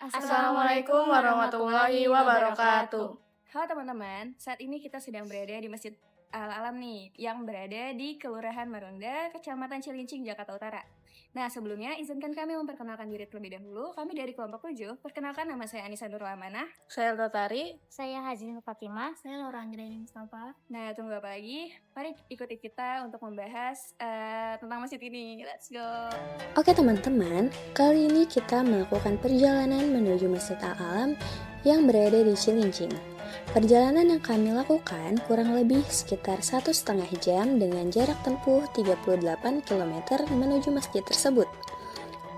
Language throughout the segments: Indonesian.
Assalamualaikum warahmatullahi wabarakatuh. Halo teman-teman, saat ini kita sedang berada di Masjid Al-Alam nih, yang berada di Kelurahan Marunda, Kecamatan Cilincing, Jakarta Utara. Nah, sebelumnya izinkan kami memperkenalkan diri terlebih dahulu. Kami dari kelompok 7. Perkenalkan, nama saya Anissa Nurul Amanah. Saya Tari. Saya Hazrin Fatimah. Saya Laura Anggraini Mustafa. Nah, tunggu apa lagi? Mari ikuti kita untuk membahas tentang masjid ini. Let's go! Oke teman-teman, kali ini kita melakukan perjalanan menuju Masjid Al-Alam yang berada di Cilincing. Perjalanan yang kami lakukan kurang lebih sekitar 1,5 jam dengan jarak tempuh 38 km menuju masjid tersebut.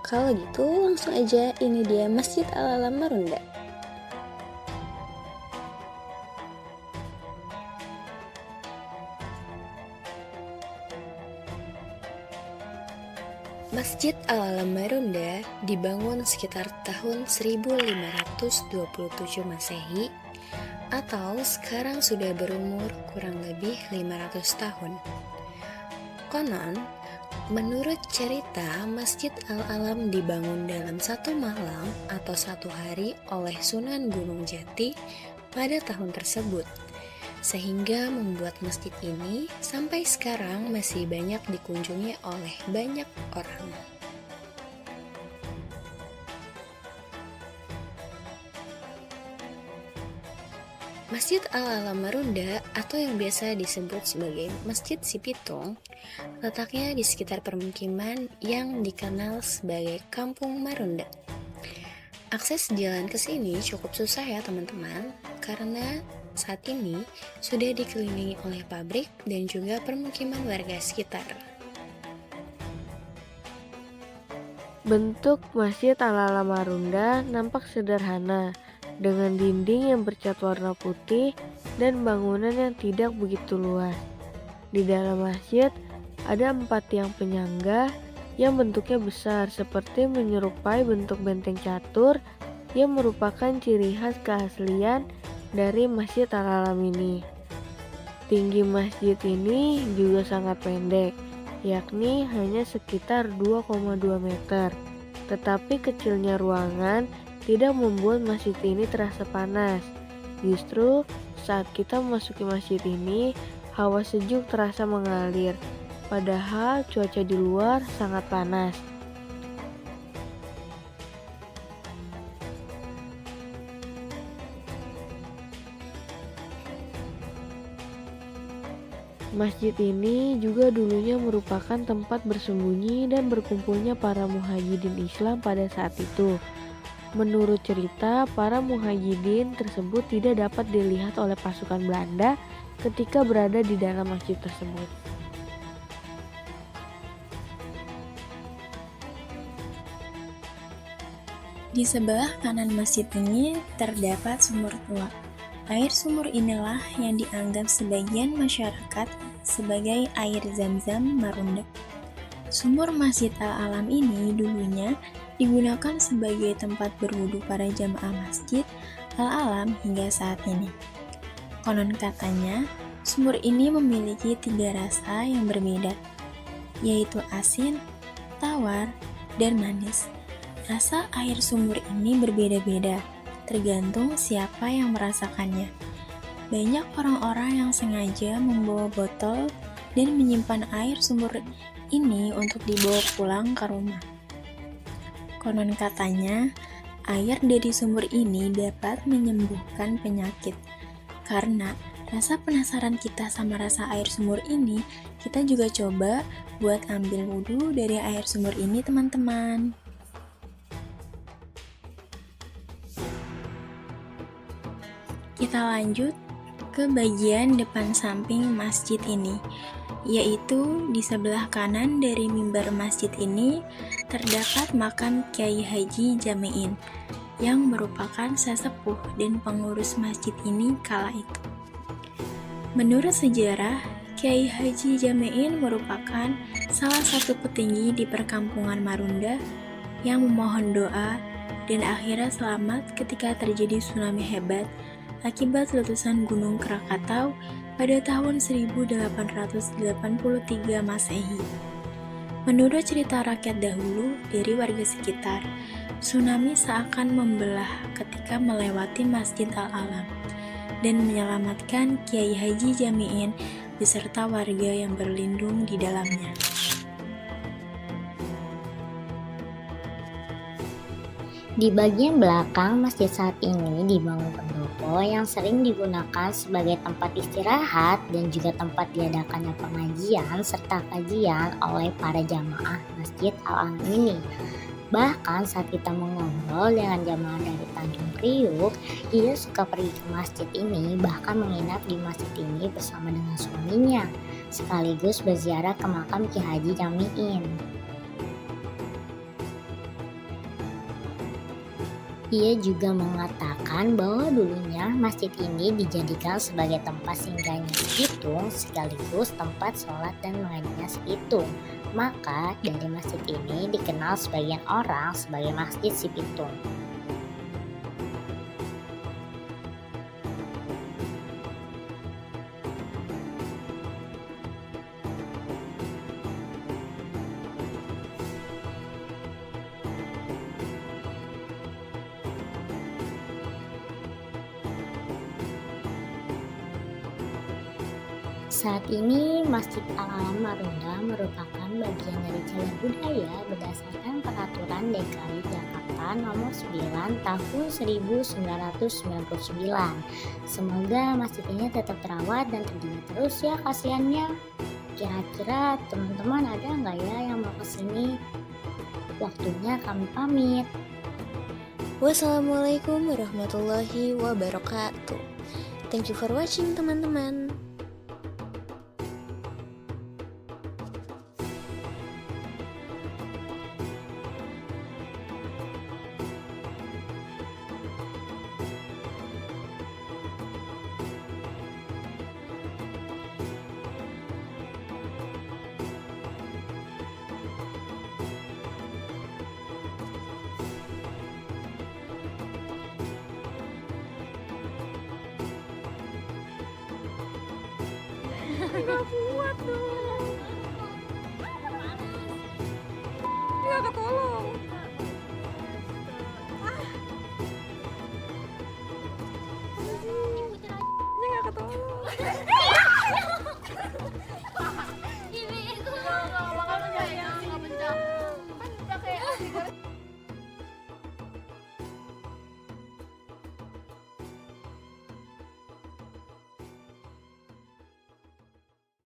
Kalau gitu langsung aja, ini dia Masjid Al-Alam Marunda. Masjid Al-Alam Marunda dibangun sekitar tahun 1527 Masehi atau sekarang sudah berumur kurang lebih 500 tahun. Konon, menurut cerita, Masjid Al-Alam dibangun dalam satu malam atau satu hari oleh Sunan Gunung Jati pada tahun tersebut, sehingga membuat masjid ini sampai sekarang masih banyak dikunjungi oleh banyak orang. Masjid Al-Alam Marunda atau yang biasa disebut sebagai Masjid Sipitung letaknya di sekitar permukiman yang dikenal sebagai Kampung Marunda. Akses jalan ke sini cukup susah ya teman-teman, karena saat ini sudah dikelilingi oleh pabrik dan juga permukiman warga sekitar. Bentuk Masjid Al-Alam Marunda nampak sederhana, dengan dinding yang bercat warna putih dan bangunan yang tidak begitu luas. Di dalam masjid ada 4 tiang penyangga yang bentuknya besar seperti menyerupai bentuk benteng catur yang merupakan ciri khas keaslian dari Masjid Al-Alam ini. Tinggi masjid ini juga sangat pendek, yakni hanya sekitar 2,2 meter. Tetapi kecilnya ruangan tidak membuat masjid ini terasa panas. Justru saat kita memasuki masjid ini, hawa sejuk terasa mengalir, padahal cuaca di luar sangat panas. Masjid ini juga dulunya merupakan tempat bersembunyi dan berkumpulnya para muhajidin Islam pada saat itu. Menurut cerita, para muhajidin tersebut tidak dapat dilihat oleh pasukan Belanda ketika berada di dalam masjid tersebut. Di sebelah kanan masjid ini terdapat sumur tua. Air sumur inilah yang dianggap sebagian masyarakat sebagai air Zam-Zam Marunda. Sumur Masjid Al-Alam ini dulunya digunakan sebagai tempat berwudu para jamaah Masjid Al-Alam hingga saat ini. Konon katanya, sumur ini memiliki 3 rasa yang berbeda, yaitu asin, tawar, dan manis. Rasa air sumur ini berbeda-beda, tergantung siapa yang merasakannya. Banyak orang-orang yang sengaja membawa botol dan menyimpan air sumur ini untuk dibawa pulang ke rumah. Konon katanya, air dari sumur ini dapat menyembuhkan penyakit. Karena rasa penasaran kita sama rasa air sumur ini, kita juga coba buat ambil wudhu dari air sumur ini, teman-teman. Kita lanjut ke bagian depan samping masjid ini, yaitu di sebelah kanan dari mimbar masjid ini terdapat makam Kyai Haji Jamein yang merupakan sesepuh dan pengurus masjid ini kala itu. Menurut sejarah, Kyai Haji Jamein merupakan salah satu petinggi di perkampungan Marunda yang memohon doa dan akhirnya selamat ketika terjadi tsunami hebat akibat letusan Gunung Krakatau pada tahun 1883 Masehi. Menurut cerita rakyat dahulu dari warga sekitar, tsunami seakan membelah ketika melewati Masjid Al-Alam dan menyelamatkan Kiai Haji Jami'in beserta warga yang berlindung di dalamnya. Di bagian belakang masjid saat ini dibangun pendopo yang sering digunakan sebagai tempat istirahat dan juga tempat diadakannya pengajian serta kajian oleh para jamaah Masjid Al-Alam ini. Bahkan saat kita mengobrol dengan jamaah dari Tanjung Priuk, ia suka pergi ke masjid ini, bahkan menginap di masjid ini bersama dengan suaminya, sekaligus berziarah ke makam Ki Haji Jami'in. Ia juga mengatakan bahwa dulunya masjid ini dijadikan sebagai tempat singgahnya Si Pitung sekaligus tempat sholat dan mengajinya Si Pitung. Maka dari masjid ini dikenal sebagian orang sebagai Masjid Si Pitung. Saat ini Masjid Al-Alam Marunda merupakan bagian dari cagar budaya berdasarkan Peraturan DKI Jakarta Nomor 9 Tahun 1999. Semoga masjid ini tetap terawat dan terjaga terus ya kasihannya. Kira-kira teman-teman ada nggak ya yang mau kesini? Waktunya kami pamit. Wassalamualaikum warahmatullahi wabarakatuh. Thank you for watching teman-teman. Gak kuat dong. Gak ketolong.